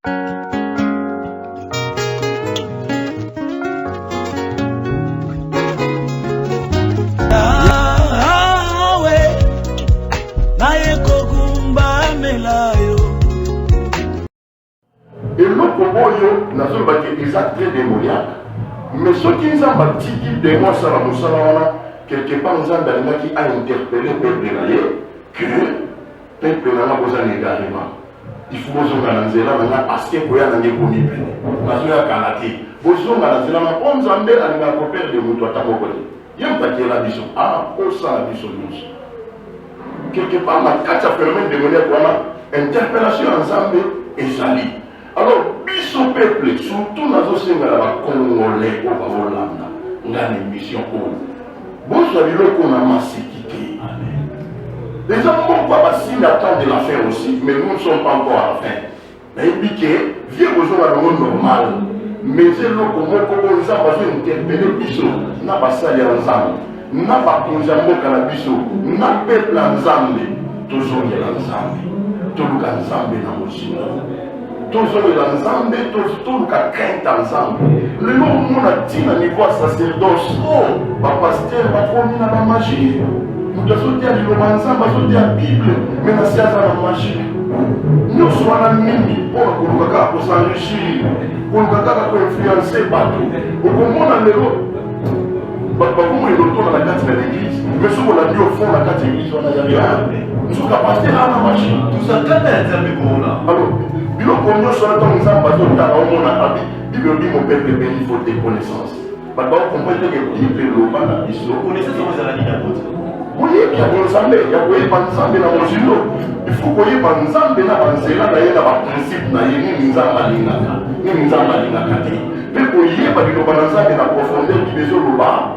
Et l'autre boyo, n'a pas été très démoniaque. Mais ce qui nous a bâti, des mois, ça la quelque part, nous avons qui a interpellé le peuple que le peuple n'a pas besoin d'égarement. Il faut que nous ayons parce que nous avons des commis. Nous avons un karaté. Nous avons un de moto à Tamokoli. Il y a un paquet là, disons, pour ça, disons, quelque part, la carte a permis de mener interpellation ensemble et sali. Alors, biso peuple, surtout dans ce Congolais, au Hollande, dans l'émission bon, ça veut dire qu'on a massacré. Les gens ne vont pas signe d'attendre de la fin aussi, mais nous ne sommes pas encore à la fin. Mais piqué, vieux besoin à monde normal. Mais c'est le comment nous avons interpellé biso, n'a pas sali ensemble, n'a pas posé un mot à la biso, n'a peuple ensemble, toujours il y a ensemble, tout le monde ensemble dans le chinois. Toujours ensemble, toujours crainte ensemble. Le nom on a dit à niveau sacerdoce, oh, pasteur va commis dans la magie. Nous devons dire que nous ensemble, nous la Bible, mais nous sommes dans la magie. Nous sommes dans la mini pour s'enrichir, pour influencer partout. Au moment où on a le retour dans la carte de l'église, mais si on a dit au fond la carte de l'église, on n'a rien. Nous sommes capables de faire la magie. Tout ça, quand alors, bilo konyo sur le temps nous avons pas de temps on a habité il mon peuple béni faut des connaissances parce qu'on comprend que il peut le mal il se connaissance dans la ligne d'autre on est bien ensemble il y a quoi pas ensemble dans mon judo il faut qu'on y pas ensemble dans banzela na yena ba principe na yeni nzamba linga kati mais qu'on y pas de ensemble dans profondeur qui besoin le bas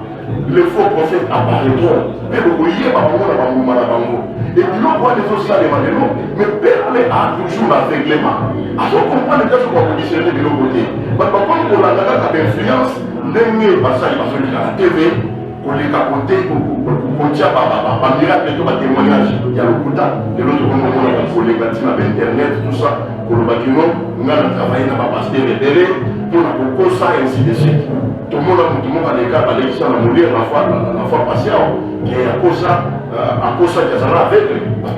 les faux prophètes apparaîtront mais qu'on y pas pour la bango na bango et puis l'on voit les autres salles mais peuple a toujours l'aveuglement. Alors comprendre déjà ce qu'on va positionner de l'autre côté. Mais par contre, pour la influence, n'est pas ça, il va se dire à la TV, pour les capoter, pour dire par miracle, tout va témoignage. Il y a le Kouta, de l'autre côté, pour les bâtiments Internet, tout ça, pour le bâtiment, on a travaillé dans la pasteur libéré, pour la coco, ça et ainsi de suite. Tout le monde a des cas, l'élection a mourir la fois patiente, qui est à cause ça. À cause de ça, avec $20.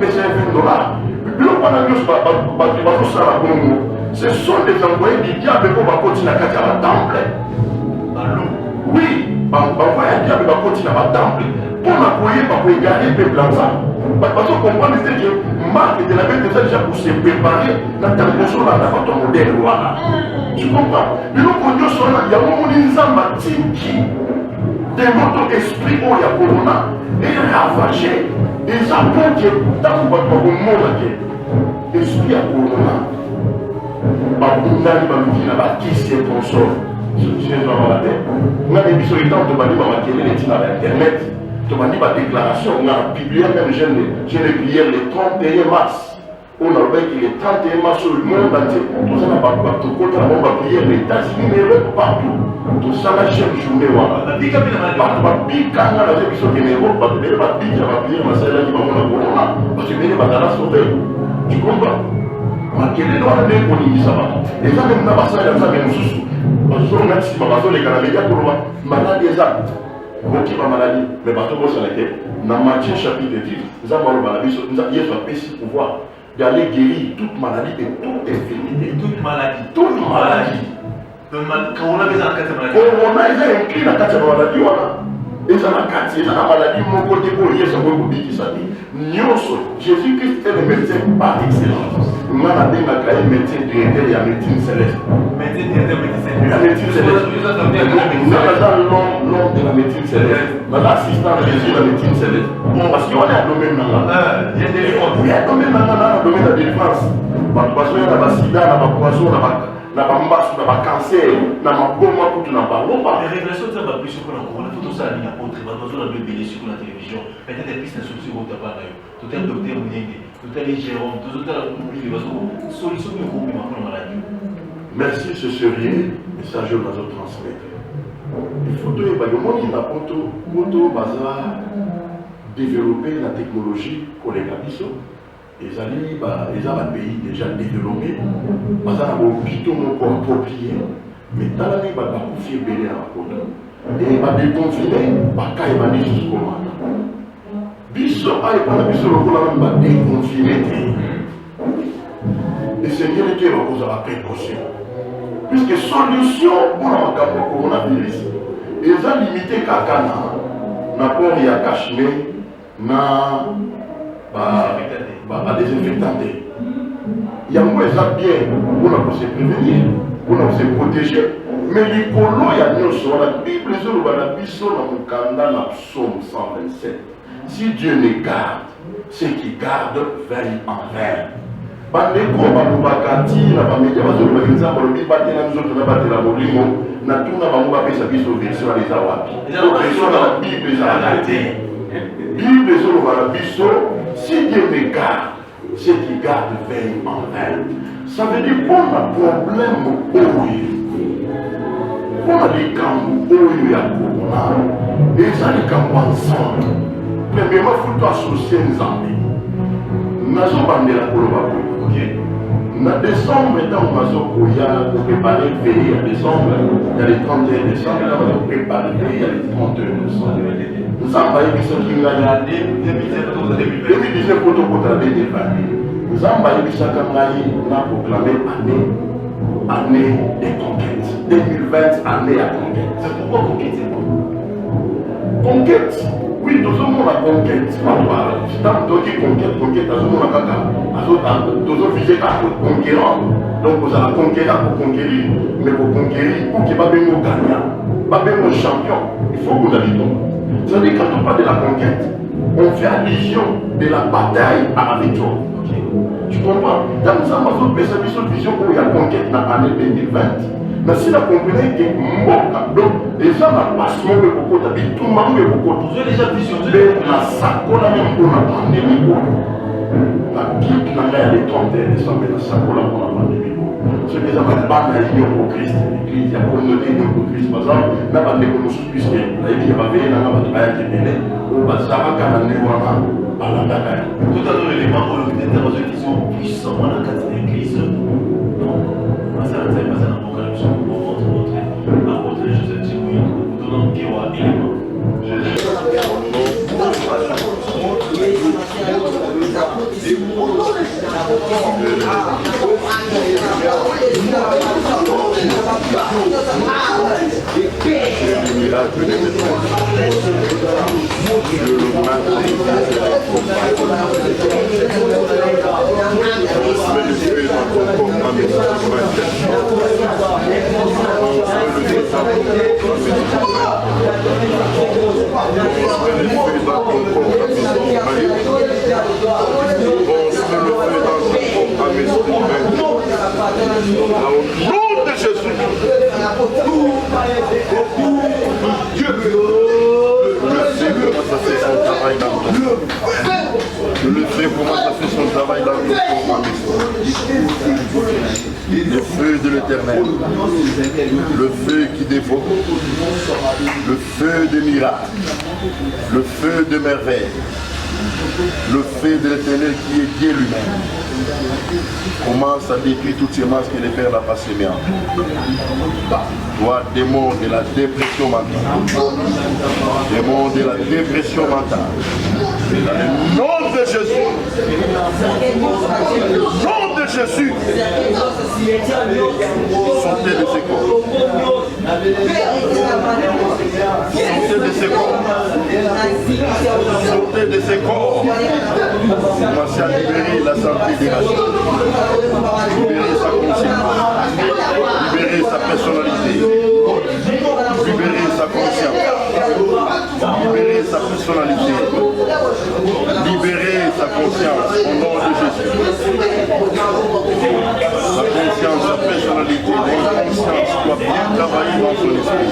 Ce sont des envoyés du diable pour continuer à faire la temple. Oui, envoyer du diable pour continuer à faire la temple. Pour m'accueillir, pour égarer le peuple ensemble. Parce qu'on comprend que Marc était la même déjà pour se préparer dans ta position dans ton modèle. Tu comprends? Mais nous, quand nous sommes là, il y a un moment où qui de notre esprit où il y a corona et ravagé et ça peut que dans votre monde esprit à corona babundani bamikina bakisi console je dois la tête on a des bisous et tant de bandi bamakele les tina internet to bandi ba déclaration on a publié même j'ai les prières le 31 mars on a dit que le 31 mars sur le monde entier tout ça n'a pas tout contre la bombe prière les États-Unis mais partout tout ça la chaîne journée voilà bika na la biso que ne pas bika va prière ma celle qui va mon corona parce que bene batala sauver tu comprends ma quelle doit aller pour lui ça va et ça même na basa ya ça même sous parce que on a si ma les canadiens pour maladie ça qui va maladie mais bateau boss la tête dans Matthieu chapitre 10 nous avons la biso nous a Yesu a péché pouvoir d'aller guérir toute maladie et toute infirmité. Toute maladie. Toute maladie. Quand on a besoin de la maladie. On a inclus la maladie. Et ça m'a cassé, ça m'a maladie, mon côté pour lier, ça va vous dire ça dit. Jésus-Christ est le médecin par excellence. On a bien créé médecin directeur et la médecine céleste. Médecin directeur, médecine céleste. La médecine céleste. On a dans l'homme de la médecine céleste. Dans l'assistant de Jésus, la médecine céleste. Parce qu'on est à domaine là. Il y a des délivrance. Il y a un domaine là, domaine de la délivrance. Parce qu'il y a la sida, la poisson, la bambasse, la cancer, la bombe, tout n'a pas. Les révélations de ça, plus sur le corona, tout ça, il y a autre, il y a des bénéfices sur la télévision. Peut-être des pistes de solutions au tabac, tout un docteur Mouniengue, tout un Jérôme, tout un solution de groupe pour la maladie. Merci, ce serait le message que nous transmettre. Il faut que le monde ait pour développer la technologie pour les cabissos. ils ont un pays déjà développé, ils ont un hôpital approprié, mais dans l'année, ils ont fait belé à la côte. Et ils ont déconfiné, ils ont dit jusqu'au matin. Biso, ils ont déconfiné. Et c'est bien que vous avez la précaution. Puisque solution pour le coronavirus, ils ont limité Kakana, na port ya Cachemire, na désinfectant. Il y a moins ça bien pour se prévenir, pour se protéger. Mais les colons, il y a la Bible, la Bible, dans le psaume 127. Si Dieu les garde, ceux qui gardent veillent en vain. Bandeko balubakati na bamedia bazolubakinza balobi batela nzoto na batela molimo na tuna bango bapesa biso version eza wapi version na Bible ezalaka te. Bible ezoloba na biso si Dieu me garde ceux qui gardent veillent en vain. Ça veut dire qu'on a problème oyo on a likambo oyo ya corona eza likambo ensemble. Premièrement faut associer nzambe nazo bandela koloba boye. En décembre, quand on a préparé le pays, en décembre, il y a les 31 décembre, là on a préparé le pays, il y a les 31 décembre. Nous avons eu ce qui a 2019 pour 2020. Nous avons eu ce qui a proclamé année de conquête. 2020, année à conquête. C'est pourquoi conquête? Conquête. Oui, tout le monde a conquête. C'est tant que conquête, tout le monde a visé conquérant. Donc vous allez conquérir pour conquérir. Mais pour conquérir, pour qu'il n'y ait pas de gagnant, pas de champion, il faut que vous alliez tomber. C'est-à-dire quand on parle de la conquête, on fait allusion de la bataille à la victoire. Tu comprends? Dans ça, on a fait une vision où il y a conquête dans l'année 2020. Mais si vous comprenez que donc déjà la passion de beaucoup de tout le monde est beaucoup. Vous avez déjà visionné la sacola même pour la pandémie. La Bible n'a pas les 31 décembre, la sacola pour la pandémie. C'est déjà pas de l'union pour Christ. L'église, il y a communauté pour Christ. Par exemple, n'a pas de connaissances puisque il y a pas veillé dans la bataille qui est menée. Ou pas ça va quand on est vraiment à la bataille. Tout à l'heure, les membres de l'intervention qui sont puissants dans la l'église. Donc, ça n'a pas ça dans l'Apocalypse. Apôtre Joseph Tibouya, nous donnons Kéwa élément. Le feu commence à faire son travail dans le corps. Le feu de l'éternel, le feu qui dévore, le feu des miracles, le feu de merveille, le feu de l'éternel qui est Dieu lui-même, commence à détruire toutes ces masses que les pères n'ont pas sémées. Toi, démon de la dépression mentale, démon de la dépression mentale, dans le nom de Jésus, nom de Jésus, sortez de ces corps, sortez de ces corps, sortez de ces corps, commencez à libérer la santé des racines, libérer sa conscience, libérer sa personnalité, libérer sa conscience, libérer sa personnalité, libérer sa conscience au nom de Jésus. Sa conscience, sa personnalité, la conscience doit bien travailler dans son esprit.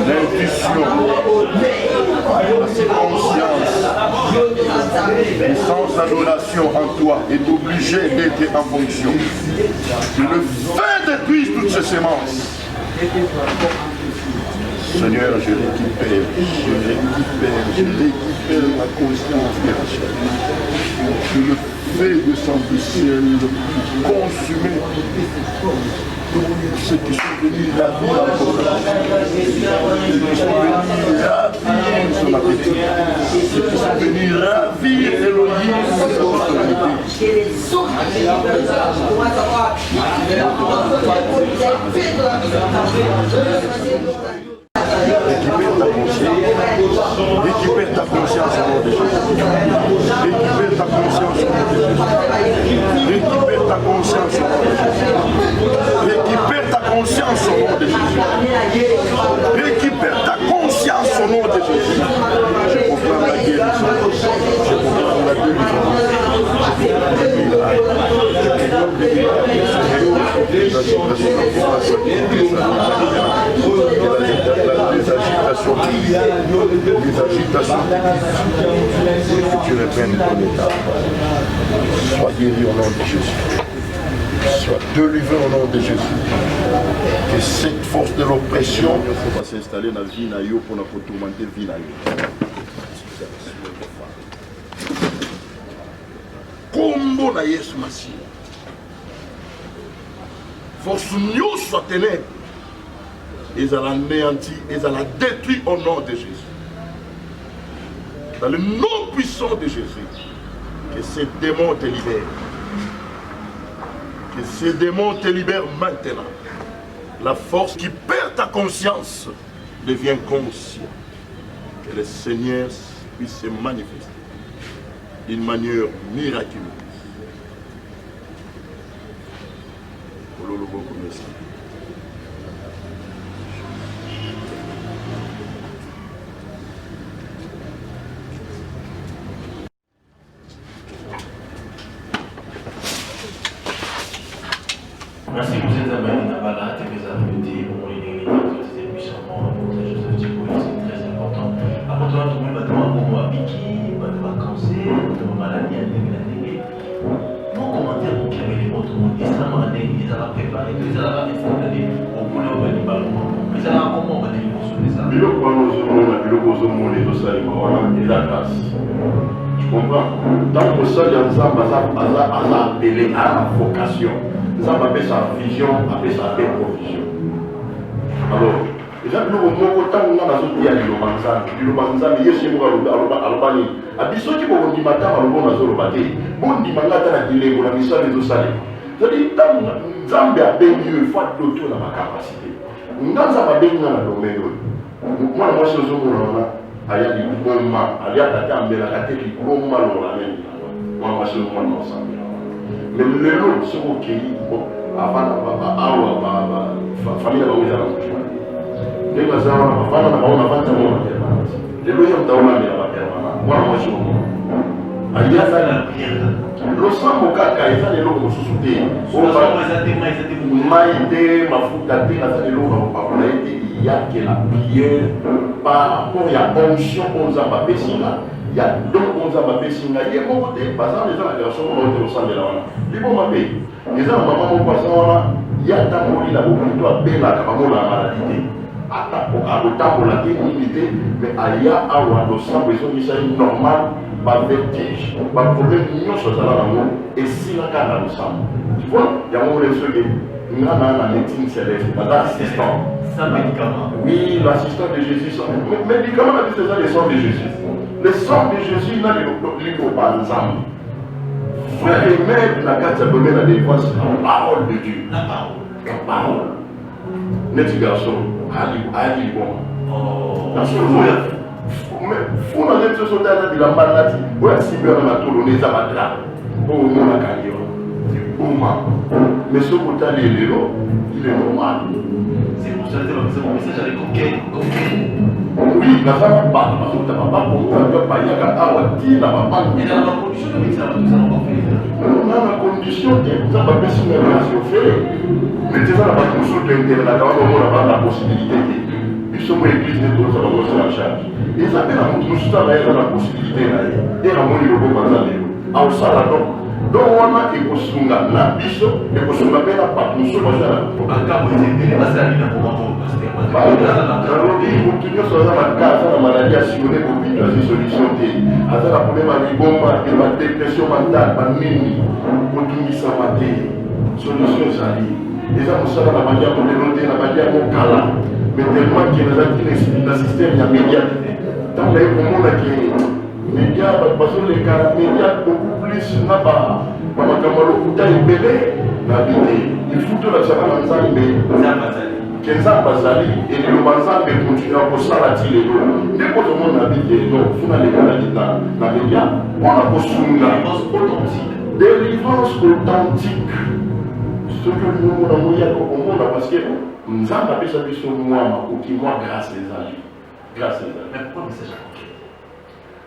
L'intuition, la conscience, le sens d'adoration en toi est obligé d'être en fonction. Que le feu détruise toutes ces sémences. Seigneur, je récupère ma conscience de la chair. que le feu descende du ciel pour consumer tous ceux qui sont venus ravir la proclamation, ceux qui sont venus ravir son appétit, ceux qui sont venus ravir Elohim sa prospérité. Récupère ta conscience au nom de Jésus. Récupère ta conscience au nom de Jésus. Récupère ta conscience au nom de Jésus. Récupère ta conscience au nom de Jésus. Récupère ta conscience au nom de Jésus. Je proclame la guérison. Je proclame la délivrance. Les agitations que tu répètes ton état. Sois guéri au nom de Jésus. Sois délivré au nom de Jésus. Que cette force de l'oppression va s'installer dans la vie pour nous tourmenter la vie. Combo na Yesu Massia. Force nous soit ténèbres. Ils allaient anéantir, ils allaient détruire au nom de Jésus. Dans le nom puissant de Jésus, que ces démons te libèrent. Que ces démons te libèrent maintenant. La force qui perd ta conscience devient conscient. Que le Seigneur puisse se manifester d'une manière miraculeuse. Merci pour cette amène à Bala, tes activités pour mon identité puissamment pour Joseph Thibault, c'est très important. Après toi, tout le monde va devoir pour moi piquer, va devoir cancer, va maladie, à dégainer. Mon commentaire pour qu'il y ait les mots, tout le monde extrêmement ils allaient préparer, ils allaient installer au boulot, au ballon. Ils allaient comment on va aller sur les armes. Le point nous avons, le besoin de ça, et la grâce. Tu comprends? Tant que ça, il y a un appelé à la vocation. Ça va faire sa vision, après sa provision. Alors, les gens qui ont autant de temps à dire le Banzan, mais il y a chez moi à l'Albanie. À Bissot qui vont dire matin à l'Albanie, bon dimanga à dire pour la mission des Ossalés. C'est-à-dire, tant Zambie a bien mieux, il faut d'autres dans ma capacité. Nous avons bien dans le domaine. Moi, je suis au monde, il y a des moments, il y a des temps, il y a des moments, moi, je suis au monde ensemble. Mais le lot, c'est OK. Avant, la famille n'a pas eu la couche. Les gens ont fait la vente. Les lois ont été moi, je suis au monde. Il y a ça. Le sang, mon cas, il y a des lots qui sont soutenus. Maïté, ma foutate, il y a que la prière par rapport à la onction aux Zambabé. Il y a donc 11 ans, il y a des gens qui ont la version au sein de la maman. Les bons m'appellent. Les gens maman il y a tant de la plutôt à bien la maladie. À l'autant pour la dignité, mais il y a un sang, ils sont normal, pas vertige, pas problème, nous sommes dans l'amour, et si la canne nous sang. Tu vois, il y a un moment où nous avons la médecine céleste, l'assistant. C'est un médicament. Oui, l'assistant de Jésus. Mais médicament, c'est ça, le sang de Jésus. Le sang de Jésus n'a pas ensemble. Frère et mère, la carte s'appelle la défense, la parole de Dieu. La parole. La parole. Net garçon, Ali bon. La seule faut dans cette société de la maladie, où est-ce qu'il y a un tour, on est à Madra. Pour nous, la carrière. Mais ce côté, il est normal. C'est pour ça que c'est mon message avec coquin. Oui, la femme parle, parce que tu n'as pas pour moi, tu n'as pas y a et dans la condition de médecin, tout ça, on va faire. on a la condition que ça va baisser une relation fait. Mais c'est ça, la condition de l'intérêt, on a la possibilité que ils sont l'église de tous, ça va passer en charge. Ils appellent à nous, ça va être la possibilité, et à mon niveau, alors ça, là, donc, donc on a ekosunga na biso ekosunga pe na bato mosusu bazala nalobi motu nyonso aza na kasa na maladi asimone kobito azi solution te aza na problème ya liboma e badepression mentale banini kotungisama te solution ezali eza mosala na bandi ya modelo te na bandi ya mokala mais tellement ke nazalaki na système ya média te ntango naye komona ke média bato bazoleka média beaucoup plus na bamakambo ya lokuta ebele na bite ifuto nazaka na nzambe ke nzambe azali eliloba nzambe continue kosala ti lelo nde kotomona na bite no funa lekalali na média mpona kosunga délivrance authentique soki olimomona moyaka komona parce que nzambe apesa biso mwa makoki mwa grâce ezali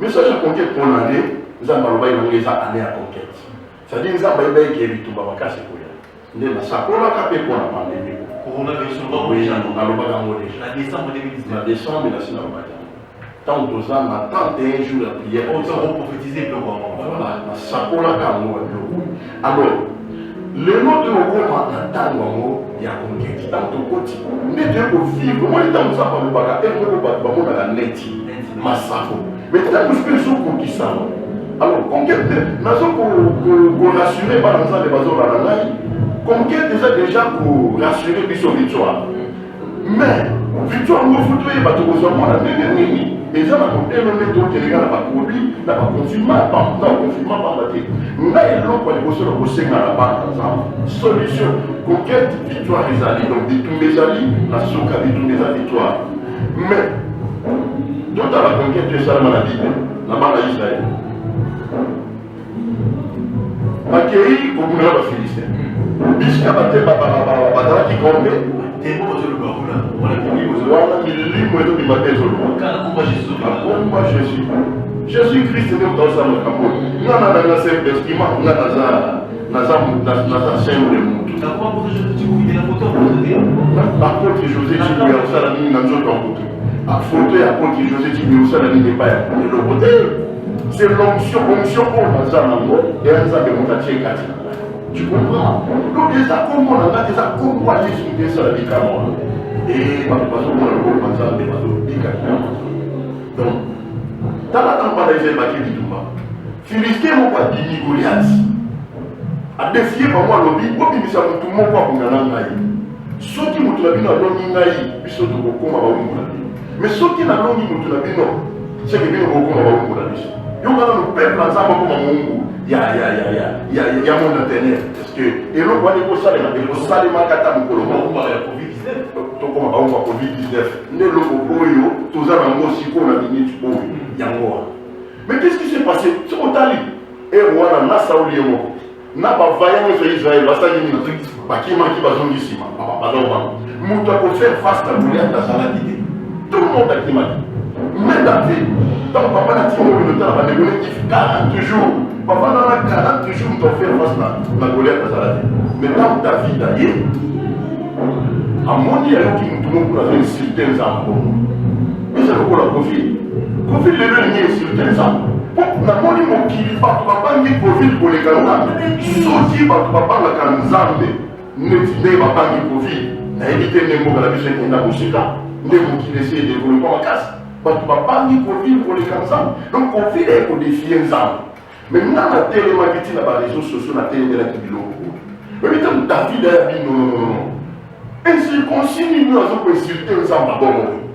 message ya conquête mpona nde nzambe alobai nango eza année ya conquête c'est-à-dire nzambe ayebaki ke bitumba makasi koya nde nasakolaka mpe mpona pandémie nalobaka yango déjà na décembre nasi nalobaka yango ntango toza na 31 jours ya prière nasakolaka yango biloko alors lelo oyo okoma na ntango yango ya conquête ntango tokoti nde toye kovivre omoni ntango nzambe alobaka moko bato bamonaka neti masako mais ntango soki ezokokisama alors conquête nazo korassurer bana nzambe bazolanda ngai conquête eza déjà korassurer biso victoire mais victoire ngo futu oyeba tokozwa mwana ndenge nini eza na kotelo nde tokelenga na baproduit na baconfinement pamba te ngai eloko ya liboso na kosenga na bana nzambe solution conquête victoire ezali donc bitumba ezali na suka bitumba eza victoire mais totala conquête esalama na bible na bana israel bakei kobundela bafilistin bisika bate bazalaki kombe wana milimo ezobima te ezoloba akomba jésus christ nde moto asala makambo nga na simple instrument nga naza simple motu apôtre josé tibi osala nini na nzoto ya motu foto ya apôtre josé tibi osala nini epai ya eloko te c'est l'onction oyo naza nango eya nzambe moto atie kati na ngai tu comprends donc eza kombo na ngai eza kombo ya yesu nde esala likama wana bato bazomona lokolo nzambe bazobika likama donc tala ntango israel baki bitumba filistin moko adimi goliati adefie bango alobi obimisa motu moko abongana ngai soki motu na bino alongi ngai biso tokokoma bawumbu na bino mais soki nalongi motu na bino seke bino bokoma bawumbu na biso yokana no peuple na nzambe akoma mongu ya monde intérieur parce que eloko wana ekosalemaka ata mokolo tokoma bawumbu ya covid-19 nde eloko oyo toza nango sikoyo na minute oyo yango wana mais qu'est-ce qui s'est passé soki otali ero wana na sauli ye moko na bavaya nyonso ya israel basali nini bakimaki bazongi nsima bazobanga moto akofaire face na goliath azalaki te tout le monde akimaki mais david ntango papa na timo oyo tala banégoleki 40 jours papa nana 40 jours moto afaire face na goliath azalaki mais ntango david aye amoni ayoki motu moko azo insulte nzambe bongo eza lokola covid lelo elingi insulte nzambe namoni mokili bato babangi covid koleka nzambe soki bato babangaka nzambe neti nde babangi covid nayebi te nde mboka na biso ekenda mosika nde mokili esi edevelopa makasi bato babangi covid koleka nzambe donc covid ekodefie nzambe mais nga natelemaki ntina bareseau sociaux natelemelaki biloko oyebi te david ayabi nononono incirconcis nini azokoinsulte nzambe abongo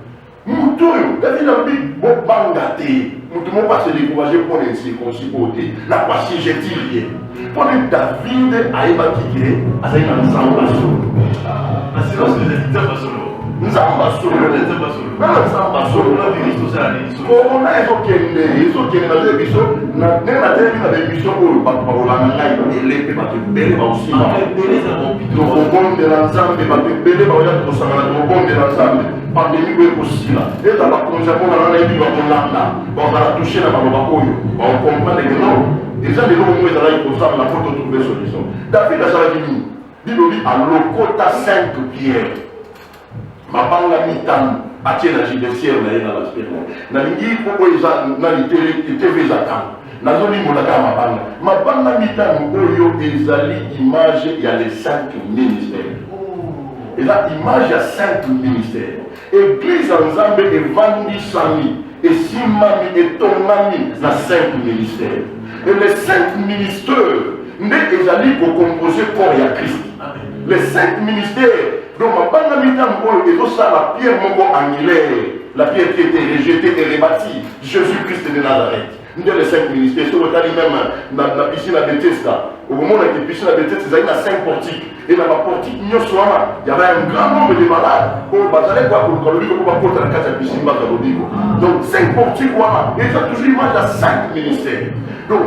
moto oyo david alobi bobanga te moto moko asedécourage mpona incirconcis oyo te na basigetile ye mpona david ayebaki ke azali na nzambe asolo nzambe asolo nana nzambe asolo korona ezokende nazoye biso ndenge natelemi na bemission oyo bato bakolanga ngai ele mpe bato ebele baosima tokobondela nzambe bato ebele baoya tokosangana tokobondela nzambe pandémie oyo ekosila eza bakonzi amonana nayebi bakolanda bazala touche na baloba oyo baokomprendre ke non eza lelo mo ezalaki kosala na po totrouve solution david asalaki nini bilobi alokota 5 pierre mabanga mitano atie na judiciaire na ye na lasperi nalingi moko eza na litv eza ntango nazoli molaka mabanga mabanga mitano oyo ezali image ya les 5 ministères. Et la image ya 5 ministères. Église en Nzambe evandi sami et simami et tongami na 5 ministères. Et les 5 ministères ne ezali ko composer corps ya Christ. Les 5 ministères donc mabanga mitano oyo ezosa la pierre moko angulaire, la pierre qui était rejetée et rebâtie, Jésus-Christ de Nazareth. Nous avons les 5 ministères, si vous avez même dans la piscine à Bethesda, au moment où la piscine à Bethesda, il y a 5 portiques. Et dans la portique, il y avait un grand nombre de malades. Donc 5 portiques, voilà. Et il y a toujours l'image de 5 ministères. Donc,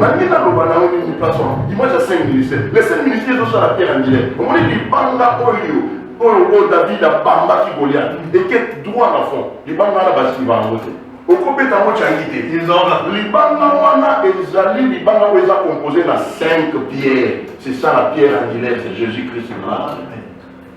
l'image de 5 ministères. Les 5 ministères sont la pierre angulaire. On dit que Banga Oyo, David a Bamba qui Goliath. Et quel droit à fond. Les Banga là-bas qui va en voter. Au compétent changité, ils ont libanga wana ezali libanga où ils ont composé dans 5 pierres. C'est ça la pierre angulaire, c'est Jésus-Christ.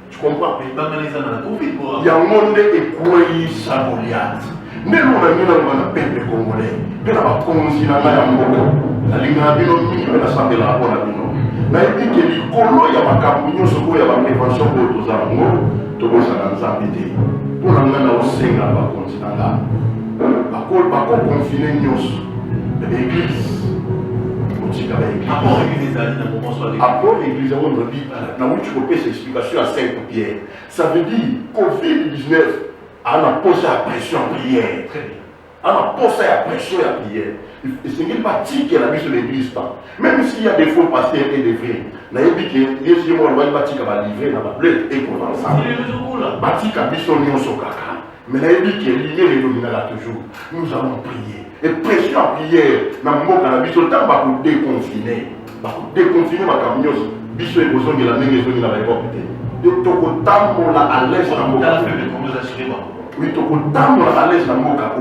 Tu comprends? Il y a un monde et quoi ça Goliath. Mais nous on a mis dans le peuple congolais. Mais là bas konzina na ya mboko. La linga bino mingi na sambela bona bino. Na yebi ke likolo ya makambo nyonso ko ya ba prévention ko tozango tobosa na nzambite. Pour ngana osenga ba konzina nga. Par contre, confiné l'église. Après l'église, on a dit, on a cette explication à 5 pierres. Ça veut dire Covid-19 a posé la pression à prière. On a posé la pression à prière. Et ce n'est pas dit qu'elle a mis sur l'église. Même s'il y a des faux pasteurs et des vrais, on a dit que les gens vont livrer dans la bleu et qu'on va ensemble. Bati kabiso nyonso kaka. Mais la dit que l'idée est dominante toujours. Nous allons prier. Et pression à prière, dans le mot cannabis, autant pour déconfiner. Pour déconfiner ma camion, biso et besoin de la maison de la récolte. De Tokotambo à l'aise dans mon cas. Oui, Tokotambo à l'aise dans mon cas.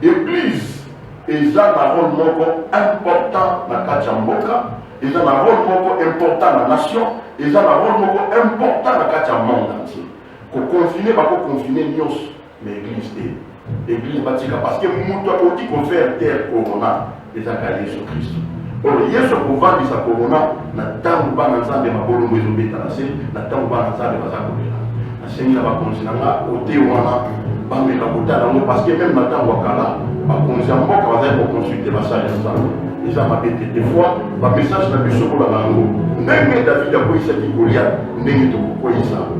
Église, ils ont un rôle important dans la Kachamboka. Ils ont un rôle important dans la nation. Ils ont un rôle important dans le monde entier. Pour confiner, pour confiner, nous. Mais l'église bâtique parce que nous avons dit qu'on fait terre corona des accueillis sur Christ. Or, hier sur le pouvoir de sa corona, nous avons pas ensemble ma bonne maison bétanacée, nous avons pas ensemble ma zakola. La Seigneur va continuer à ôter wana, va me la botter parce que même nous avons wakala, va continuer à consulter ma salle ensemble. Les gens m'appellent des fois, ma message n'a plus sur la langue. Même David a pris cette Goliath, n'est-ce pas ça?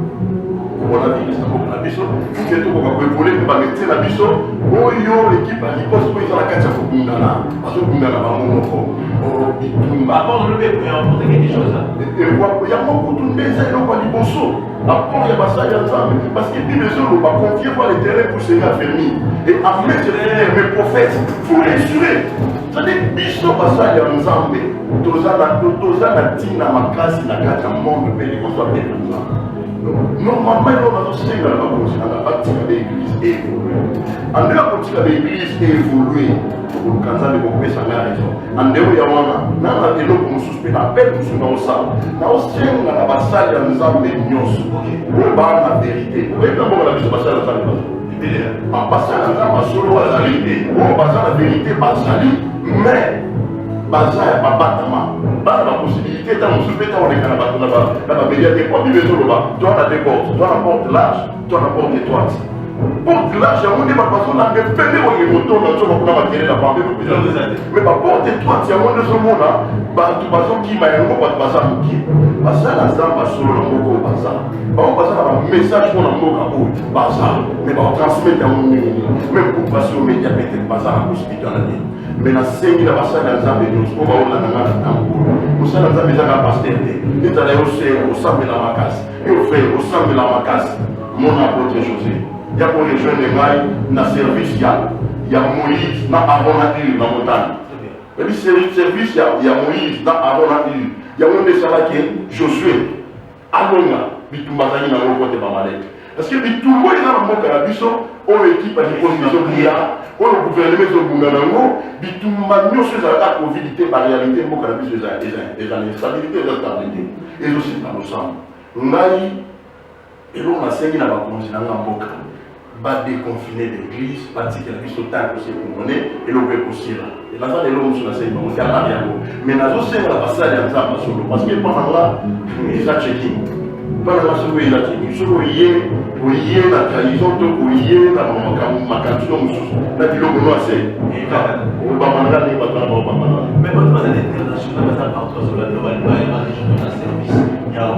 On a vu que ça va la biso, il faut que tu vas voler pour mettre la biso. Oh yo, l'équipe a dit parce qu'ils ont la carte à Fubundana, parce que Fubundana va monter. Oh, Bitumba. Avant de lever, il y a apporté quelque chose. Il y a beaucoup de choses, il y a pas de bosso. Après, il y a pas ça, il y a ça. Parce que les maisons ne vont pas confier par les terrains pour se faire fermer. Et après, mes prophètes, il faut les tuer. C'est-à-dire que biso va ça, il y a un zambé. Toza na tina makasi na kati ya monde pe likozwa pe nzambe. Normalement, on a aussi la bâtiment de l'église évoluée. En dehors de l'église évoluée, pour le cancer de Bokwe, ça a raison. En dehors de Yawana, on a des gens qui nous suspendent, appellent nous dans le sang. On a aussi la bassale de Nzambe Nyos. On va la vérité. Vous voyez comment la bassale de Nzambe? La bassale de Nzambe solo à la vérité. On va la vérité, bassali. Mais, bassale, babatama. La possibilité dans le sous-pétant, on est dans la médiathèque, on dit toi la déporte, toi la porte large, toi la porte étroite. Porte large, on dit pas parce qu'on a fait au niveau de notre matériel à part mais la porte étroite, il y a un de ce monde là, tout bazar qui m'a un mot de bazar qui. Parce que la zamba sur le mot bazar. On passe un message pour le mot bazar, mais on transmet dans mon même pour passer aux médias, peut-être bazar à possibilité dans la vie. Mais la scène la bassale dans Zambé, nous sommes au nous sommes dans Zambé, la pasteur, nous allons au Sambé la Macasse, et au fait au Sambé la Macasse, mon apôtre José. Il y a pour les jeunes de Maï, dans le service, il y a Moïse, dans Aaron à l'île, dans la montagne. Il y a service, il y a Moïse, dans Aaron à l'île. Il y a un des salariés, Josué, Alonga, Bitumbazani, dans le côté de Bamalek. Parce que Bitumbo est dans le monde de la Bisso, on équipe à l'école des on le gouvernement de Bunganango, Bitumba, nous sommes à la Covid, la réalité, mon cannabis, des instabilités, des instabilités. Et aussi dans le sang. On a eu, et l'on a saigné dans la continent en Boka, pas déconfiner l'église, pas dire qu'il y a plus de temps que c'est pour monnaie, et l'on peut aussi là. la salle est l'homme sur la scène, on garde rien. Mais dans le sein, la salle est en train de solo. Parce que pendant là, ils ont checké. Pendant là, ce qu'ils ont checké. Ce qu'ils ont la trahison, ce qu'ils ont la canton, la bilogue noire, c'est. On va mandar les bâtiments, on va mandar. Mais votre manière internationale, ça part sur la globale, la région de la service. Il y a un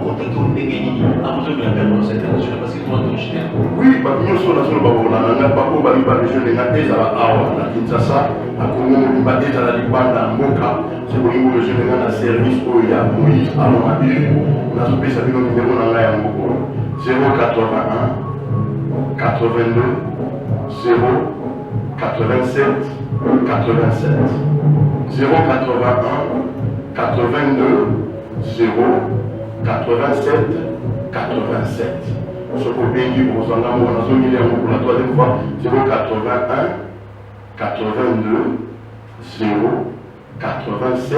contact au Négéni, avant de la permanence internationale, parce que toi, tu es cher. Oui, nous sommes dans le Babou, on a pas beaucoup de région de Nadez à la Kinshasa, à Congo, on a déjà la Libana, à Moka, c'est pour nous le général de service où il y a Moïse, à l'Onabi, on a trouvé ça, nous numéro dans la Yamoko, 081 82 0 87 87 081 82 0 87 87. Ce qu'on peut dire pour son amour, on a zone pour la troisième fois 081 82 0 87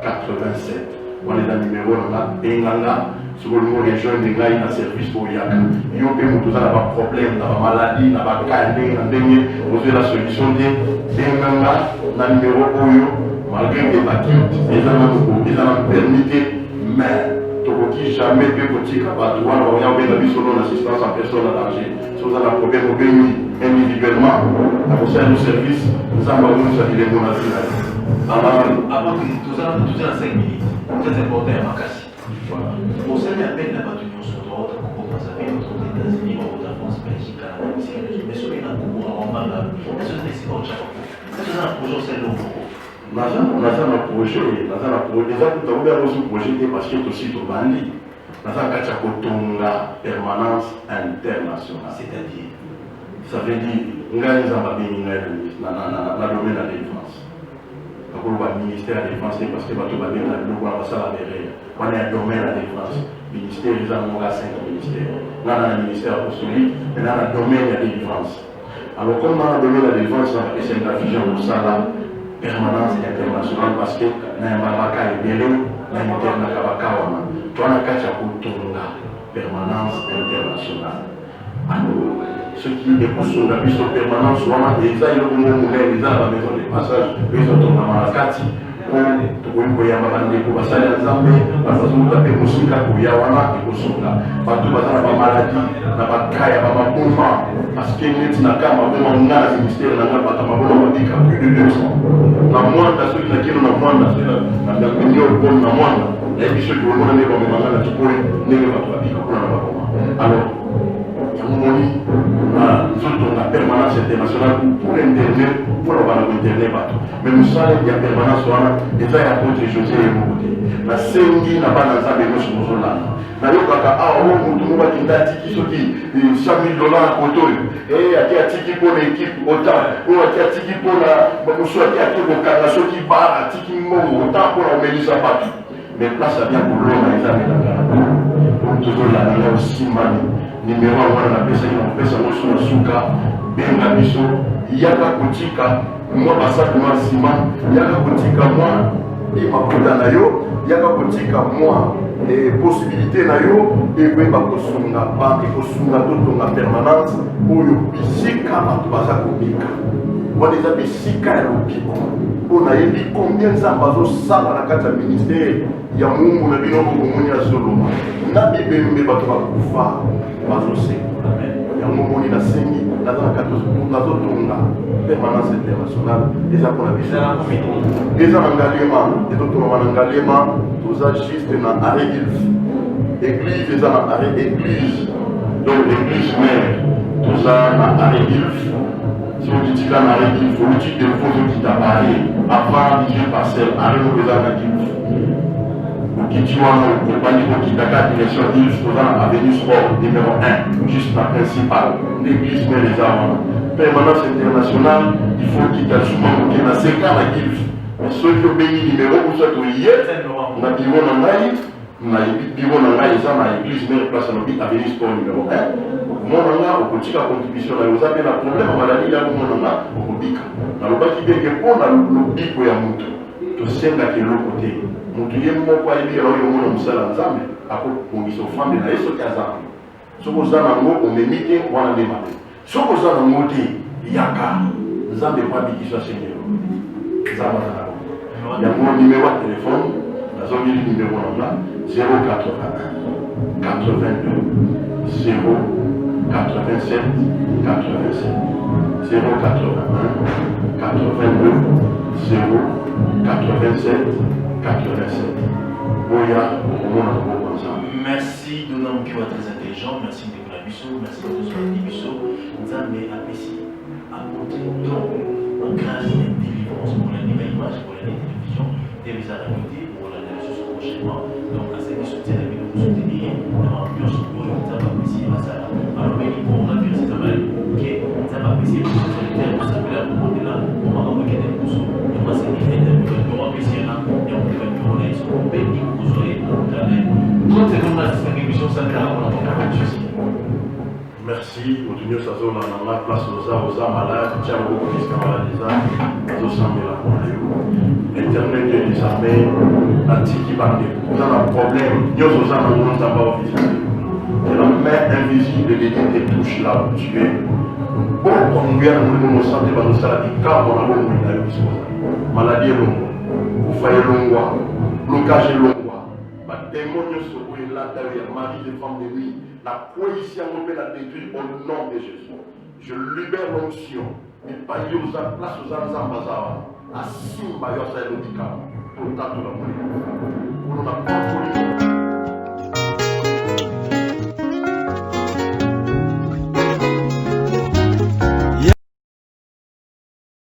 87. On est dans le numéro, on a Benganga. Sur le niveau des jeunes, des gars, il y a un service pour Yaka. Il y a pas de problème, pas de maladie, pas de cahier, vous avez la solution de Benganga, dans le numéro Oyo, malgré que la quitte, ils ont permis, mais qui jamais peut petit capable de voir l'assistance en personne à danger. Si vous avez un problème individuellement, à vous faire le service, nous avons les menaces. Avant que tout ça, 5 minutes, très important à Makassi. Pour ça, il y a peine là-bas de l'Union sur droite, comme vous savez, entre les États-Unis, la France, Belgique, Canada, mais sur les Nakoumou, en Banga, est-ce que c'est pas au Japon? Est-ce que c'est un projet c'est long? On a un projet, déjà tout à l'heure, on a un projet parce que aussi au Bandi. On a un permanence internationale. C'est-à-dire, ça veut dire, on a dans le domaine de la défense. Le ministère de la défense, parce que on a un domaine de la défense. Le ministère, ils ont 5 ministères. On a un ministère apostolique, et on a un domaine de la défense. Alors, comme on a un domaine de la défense, c'est la vision pour ça là. Permanence internationale parce que na mabaka ebele na interna kabakawana twana kacha kutunga permanence internationale. Alors ce qui est pour la biso permanence wana eza yo mo munene eza la maison de passage biso to na makati pour koyamba bande ko basala nzambe bazazuka pe musika kuya wana ikosunga batu bazana ba maladie na bakaya ba maboma parce que net na kama boma ngana ministère na ngaba kama boma bika plus de 200 na mwanda ceux qui na mwanda na ngambinyo bon na mwanda et puis ceux qui vont aller dans le mangala qui pourrait n'être pas bika pour na boma alors Moni, la permanence internationale pour Internet, pour Internet. Mais nous savons qu'il y a permanence, et ça, il y a d'autres José et Mokoté. La Sengi n'a pas d'ensemble de nos là. Na yo kaka awo mutu muba kinda tiki soki $100,000 koto et atia tiki pour l'équipe autant ou atia tiki pour la muso atia tiki pour kaka soki bara tiki mo autant pour la melisa partout. Mais place à bien pour l'homme et ça pour toujours la nana aussi mani numéro 1 na pesa ni pesa mo sur suka benga biso yaka kutika moi basa kuma sima yaka kutika moi et makuta na yo yaka kutika moi et possibilité na yo et puis ba kosunga ba kosunga toto na permanence oyo bisika bato baza kobika on les a bisika ya lobiko on a yebi combien nzamba zo sala na kati ya ministère ya mungu na bino komoni ya soloma na bibembe bato bakufa bazosekula yango moni na sengi naza na 14 nazotonga permanence internationale eza mpona bisa eza na ngalema ezotonga na ngalema toza juste na arrêt gilf église eza na arrêt église donc l'église mère toza na arrêt gilf si on dit na arrêt gilf politique de faux qui t'apparaît avant 18 parcelles arrêt eza na gilf qui wana compagnie qui Dakar direction île Sozana avenue Sport numéro 1 juste la principale l'église mais les armes permanence internationale il faut qu'il t'a souvent que na seka la île mais ceux qui ont béni numéro pour ça que hier na bureau na ngai na bureau na ngai ça na église mais place na avenue Sport numéro 1 mon nga au petit contribution na yoza na problème maladie ya mon nga au bika na lobaki bien que pour na lobiko ya mutu to senga ke lokote mutu ye moko ayebi eloko yo mona mosala nzambe akobongisa ofambe na ye soki aza soki oza nango omemi te wana ndema te soki oza nango te yaka nzambe po abikisa seigneur Il y a mon numéro de téléphone, la zone du numéro 081 82 0 87 87 081 82 0 87 87. Merci de l'homme qui est très intelligent, merci de la Bissot, merci de tous les Bissot. Nous avons apprécié à monter donc en grâce de délivrance pour la nouvelle image, pour la télévision, des réalités, pour la réseau prochainement. Donc à cette soutien, la vidéo vous soutenir, dans l'ambiance pour nous avons apprécié à ça. Alors, mais pour la vie, c'est un mal qui nous avons apprécié pour ce solitaire, pour s'appeler à moment là, pour m'avoir envoyé des pouces, et moi c'est l'effet de nous apprécier là, et on peut faire tourner sur le pays, vous aurez pour t'aller. Quand c'est comme la émission, ça me l'a on a pas de souci. Merci, continuez à zone dans la place aux malades, tiens beaucoup plus qu'à malade des arts, aux Internet est désarmé, la tiki bandé. Vous avez un problème, nous aux armes, nous n'avons pas officiel. Et la main invisible de l'État te touche là où tu es. Bon, on vient nous santé, nous salade, car on a l'homme, maladie est longue, vous faites longue, blocage est longue. Démonios sont là derrière, mari de femme de nuit. La coalition la détruire au nom de Jésus. Je libère l'onction. Mais pas y aux place aux ambassades. À Simba, il y a un médicament. Pour tâter la monnaie. Pour nous contrôler.